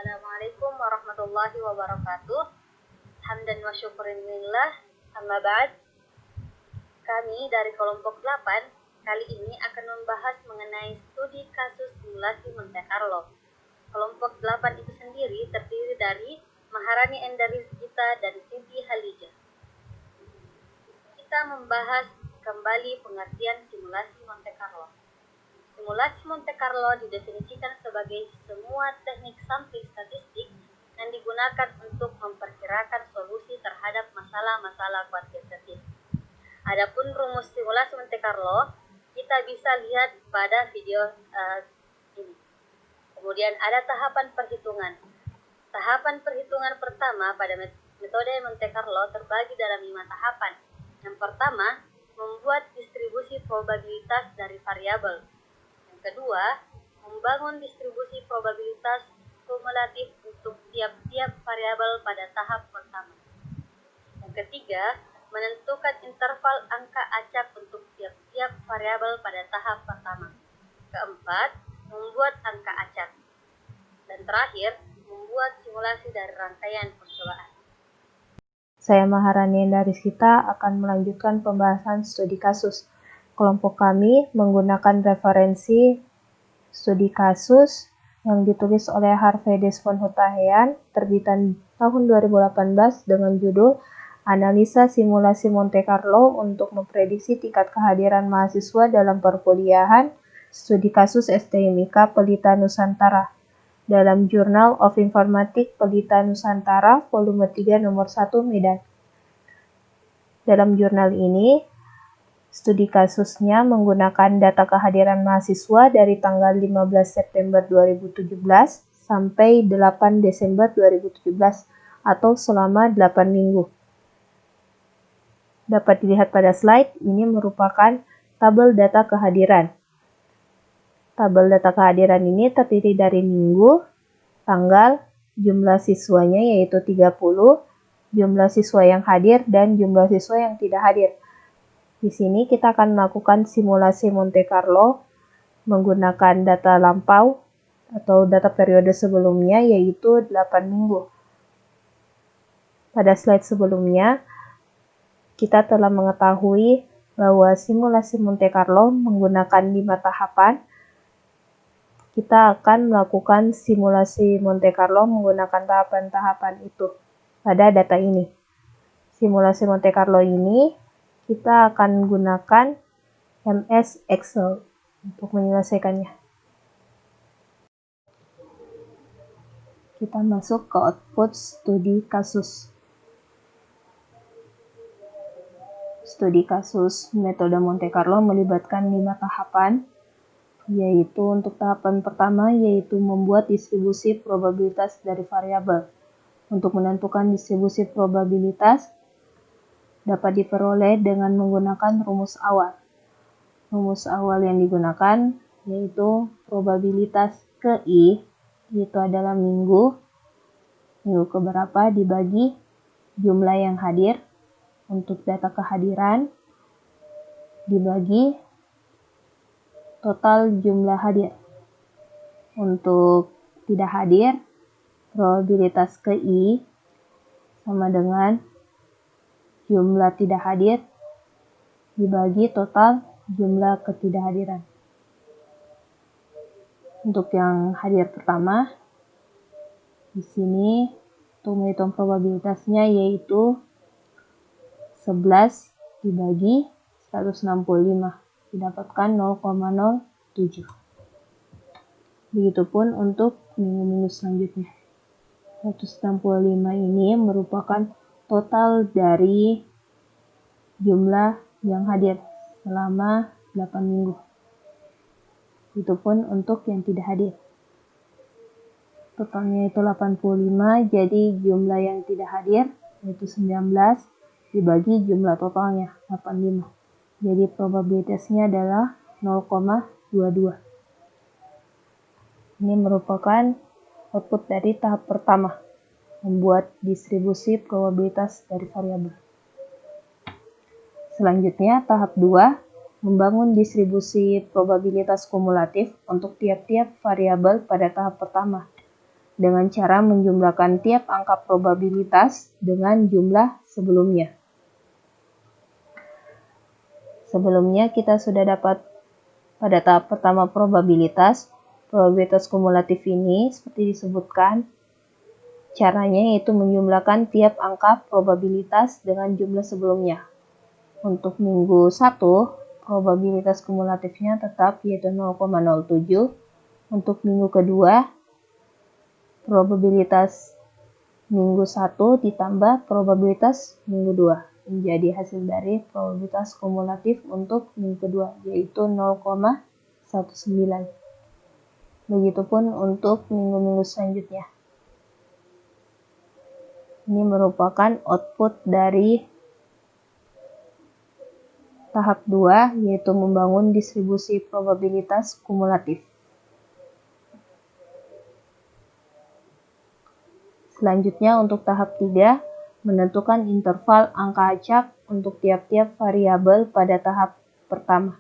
Assalamualaikum warahmatullahi wabarakatuh. Hamdan wa syukrin lillah. Amma ba'd. Kami dari kelompok 8 kali ini akan membahas mengenai studi kasus simulasi Monte Carlo. Kelompok 8 itu sendiri terdiri dari Maharani Endarizgita dan Siti Halijah. Kita membahas kembali pengertian simulasi Monte Carlo. Simulasi Monte Carlo didefinisikan sebagai semua teknik sampling statistik yang digunakan untuk memperkirakan solusi terhadap masalah-masalah kuantitatif. Adapun rumus simulasi Monte Carlo kita bisa lihat pada video ini. Kemudian ada tahapan perhitungan. Tahapan perhitungan pertama pada metode Monte Carlo terbagi dalam 5 tahapan. Yang pertama, membuat distribusi probabilitas dari variabel. Kedua, membangun distribusi probabilitas kumulatif untuk tiap-tiap variabel pada tahap pertama. Yang ketiga, menentukan interval angka acak untuk tiap-tiap variabel pada tahap pertama. Keempat, membuat angka acak. Dan terakhir, membuat simulasi dari rangkaian percobaan. Saya Maharani Endarizgita akan melanjutkan pembahasan studi kasus. Kelompok kami menggunakan referensi studi kasus yang ditulis oleh Harvey Desmond Hutahean, terbitan tahun 2018 dengan judul Analisa Simulasi Monte Carlo untuk Memprediksi Tingkat Kehadiran Mahasiswa dalam Perkuliahan Studi Kasus STMIK Pelita Nusantara dalam Journal of Informatics Pelita Nusantara, volume 3 nomor 1 Medan. Dalam jurnal ini, studi kasusnya menggunakan data kehadiran mahasiswa dari tanggal 15 September 2017 sampai 8 Desember 2017 atau selama 8 minggu. Dapat dilihat pada slide, ini merupakan tabel data kehadiran. Tabel data kehadiran ini terdiri dari minggu, tanggal, jumlah siswanya yaitu 30, jumlah siswa yang hadir, dan jumlah siswa yang tidak hadir. Di sini kita akan melakukan simulasi Monte Carlo menggunakan data lampau atau data periode sebelumnya yaitu 8 minggu. Pada slide sebelumnya, kita telah mengetahui bahwa simulasi Monte Carlo menggunakan 5 tahapan. Kita akan melakukan simulasi Monte Carlo menggunakan tahapan-tahapan itu pada data ini. Simulasi Monte Carlo ini kita akan gunakan MS Excel untuk menyelesaikannya. Kita masuk ke output studi kasus. Studi kasus metode Monte Carlo melibatkan 5 tahapan, yaitu untuk tahapan pertama yaitu membuat distribusi probabilitas dari variabel. Untuk menentukan distribusi probabilitas dapat diperoleh dengan menggunakan rumus awal. Rumus awal yang digunakan yaitu probabilitas ke I, itu adalah minggu keberapa dibagi jumlah yang hadir untuk data kehadiran dibagi total jumlah hadir. Untuk tidak hadir, probabilitas ke I sama dengan jumlah tidak hadir dibagi total jumlah ketidakhadiran. Untuk yang hadir pertama, di sini untuk menghitung probabilitasnya yaitu 11 dibagi 165, didapatkan 0,07. Begitupun untuk minggu-minggu selanjutnya. 165 ini merupakan total dari jumlah yang hadir selama 8 minggu. Itupun untuk yang tidak hadir. Totalnya itu 85, jadi jumlah yang tidak hadir yaitu 19 dibagi jumlah totalnya 85. Jadi probabilitasnya adalah 0,22. Ini merupakan output dari tahap pertama, membuat distribusi probabilitas dari variabel. Selanjutnya, tahap 2, membangun distribusi probabilitas kumulatif untuk tiap-tiap variabel pada tahap pertama. dengan cara menjumlahkan tiap angka probabilitas dengan jumlah sebelumnya. Sebelumnya kita sudah dapat pada tahap pertama probabilitas kumulatif ini seperti disebutkan. Caranya yaitu menjumlahkan tiap angka probabilitas dengan jumlah sebelumnya. Untuk minggu 1, probabilitas kumulatifnya tetap yaitu 0,07. Untuk minggu kedua, probabilitas minggu 1 ditambah probabilitas minggu 2 menjadi hasil dari probabilitas kumulatif untuk minggu kedua, yaitu 0,19. Begitupun untuk minggu-minggu selanjutnya. Ini merupakan output dari tahap 2, yaitu membangun distribusi probabilitas kumulatif. Selanjutnya untuk tahap 3, menentukan interval angka acak untuk tiap-tiap variabel pada tahap pertama.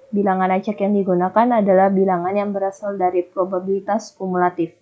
Bilangan acak yang digunakan adalah bilangan yang berasal dari probabilitas kumulatif.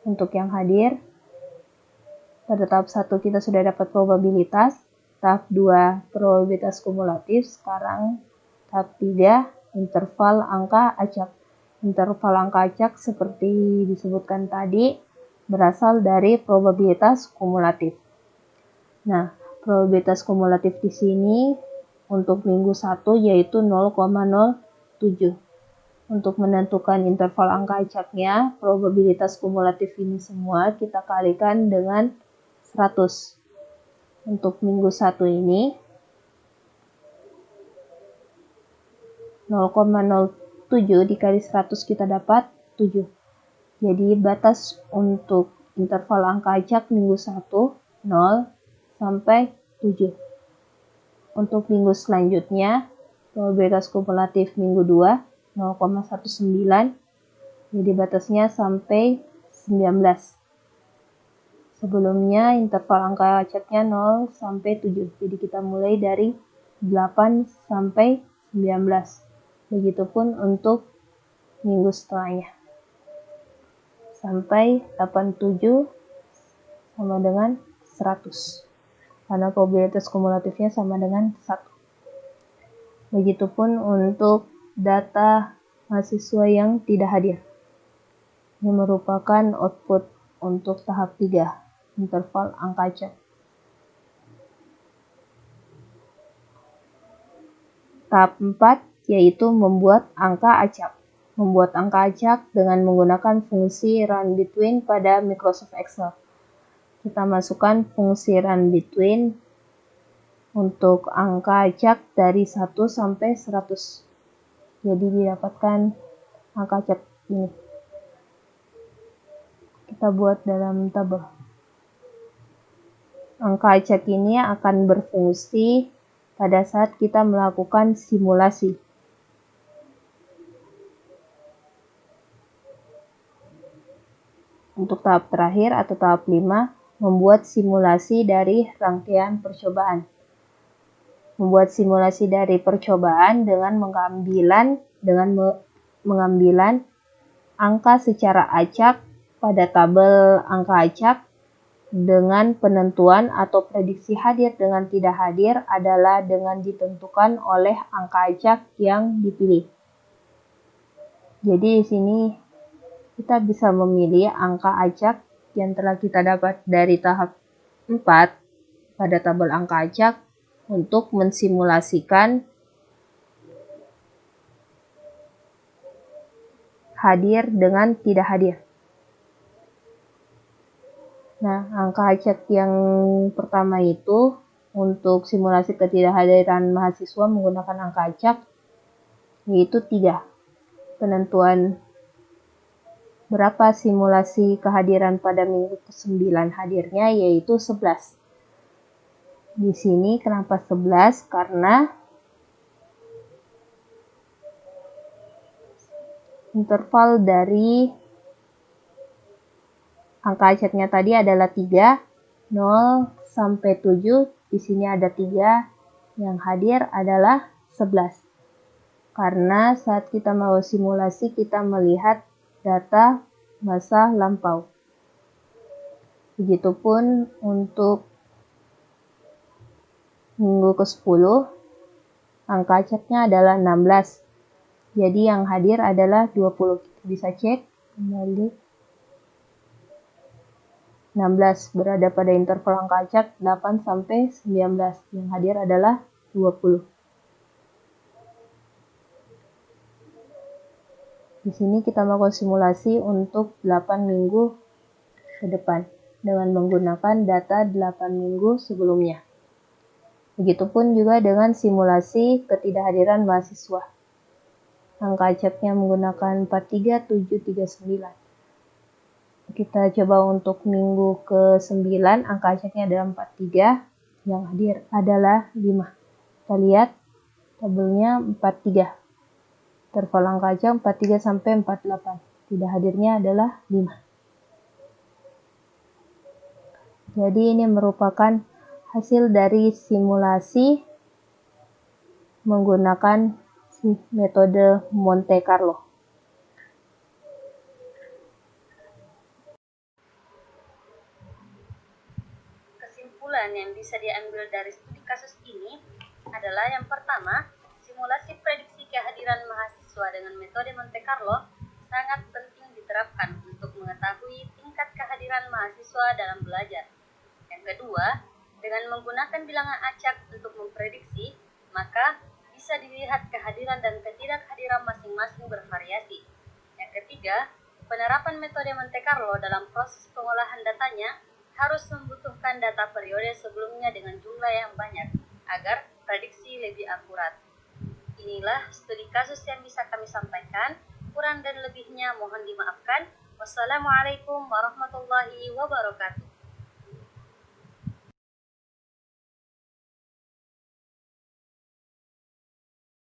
Untuk yang hadir, pada tahap 1 kita sudah dapat probabilitas, tahap 2 probabilitas kumulatif, sekarang tahap 3 interval angka acak. Interval angka acak seperti disebutkan tadi berasal dari probabilitas kumulatif. Nah, probabilitas kumulatif di sini untuk minggu 1 yaitu 0,07. Untuk menentukan interval angka acaknya, probabilitas kumulatif ini semua kita kalikan dengan 100. Untuk minggu 1 ini 0,07 dikali 100 kita dapat 7. Jadi batas untuk interval angka acak minggu 1, 0 sampai 7. Untuk minggu selanjutnya, probabilitas kumulatif minggu 2, 0,19. Jadi batasnya sampai 19. Sebelumnya interval angka acaknya 0 sampai 7. Jadi kita mulai dari 8 sampai 19. Begitupun untuk minggu setelahnya. Sampai 87 sama dengan 100. Karena probabilitas kumulatifnya sama dengan 1. Begitupun untuk data mahasiswa yang tidak hadir. Ini merupakan output untuk tahap 3, interval angka acak. Tahap 4 yaitu membuat angka acak. Membuat angka acak dengan menggunakan fungsi run between pada Microsoft Excel. Kita masukkan fungsi run between untuk angka acak dari 1 sampai 100. Jadi didapatkan angka acak ini. Kita buat dalam tabel. Angka acak ini akan berfungsi pada saat kita melakukan simulasi. Untuk tahap terakhir atau tahap 5, membuat simulasi dari rangkaian percobaan. Membuat simulasi dari percobaan dengan mengambilan angka secara acak pada tabel angka acak dengan penentuan atau prediksi hadir dengan tidak hadir adalah dengan ditentukan oleh angka acak yang dipilih. Jadi di sini kita bisa memilih angka acak yang telah kita dapat dari tahap 4 pada tabel angka acak untuk mensimulasikan hadir dengan tidak hadir. Nah, angka acak yang pertama itu untuk simulasi ketidakhadiran mahasiswa menggunakan angka acak yaitu 3. Penentuan berapa simulasi kehadiran pada minggu ke-9 hadirnya yaitu 11. Di sini kenapa 11? Karena interval dari angka acaknya tadi adalah 3, 0 sampai 7. Di sini ada 3, yang hadir adalah 11. Karena saat kita mau simulasi kita melihat data masa lampau. Begitupun untuk minggu ke-10, angka acaknya adalah 16. Jadi yang hadir adalah 20. Kita bisa cek kembali. 16 berada pada interval angka acak 8 sampai 19. Yang hadir adalah 20. Di sini kita melakukan simulasi untuk 8 minggu ke depan dengan menggunakan data 8 minggu sebelumnya. Begitupun juga dengan simulasi ketidakhadiran mahasiswa. Angka acaknya menggunakan 43739. Kita coba untuk minggu ke-9, angka acaknya adalah 43, yang hadir adalah 5. Kita lihat tabelnya 43. Interval angka acak 43 sampai 48. Tidak hadirnya adalah 5. Jadi ini merupakan hasil dari simulasi menggunakan metode Monte Carlo. Kesimpulan yang bisa diambil dari studi kasus ini adalah yang pertama, simulasi prediksi kehadiran mahasiswa dengan metode Monte Carlo sangat penting diterapkan untuk mengetahui tingkat kehadiran mahasiswa dalam belajar. Yang kedua, dengan menggunakan bilangan acak untuk memprediksi, maka bisa dilihat kehadiran dan ketidakhadiran masing-masing bervariasi. Yang ketiga, penerapan metode Monte Carlo dalam proses pengolahan datanya harus membutuhkan data periode sebelumnya dengan jumlah yang banyak agar prediksi lebih akurat. Inilah studi kasus yang bisa kami sampaikan. Kurang dan lebihnya mohon dimaafkan. Wassalamualaikum warahmatullahi wabarakatuh.